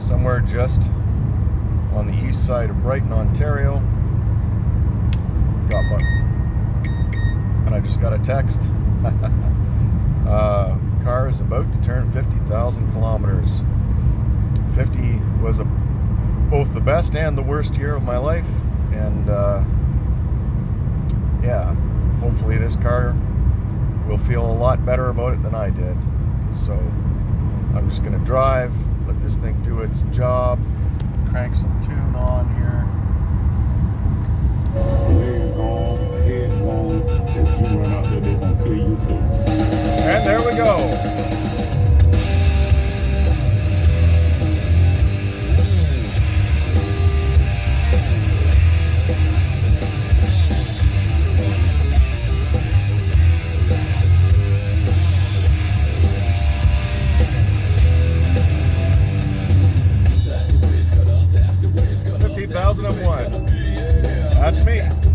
somewhere just on the east side of Brighton, Ontario. And I just got a text. Car is about to turn 50,000 kilometers. 50 was both the best and the worst year of my life, and yeah, hopefully this car will feel a lot better about it than I did. So I'm just gonna drive, let this thing do its job, crank some tune on here. And there we go. $50,001. That's me.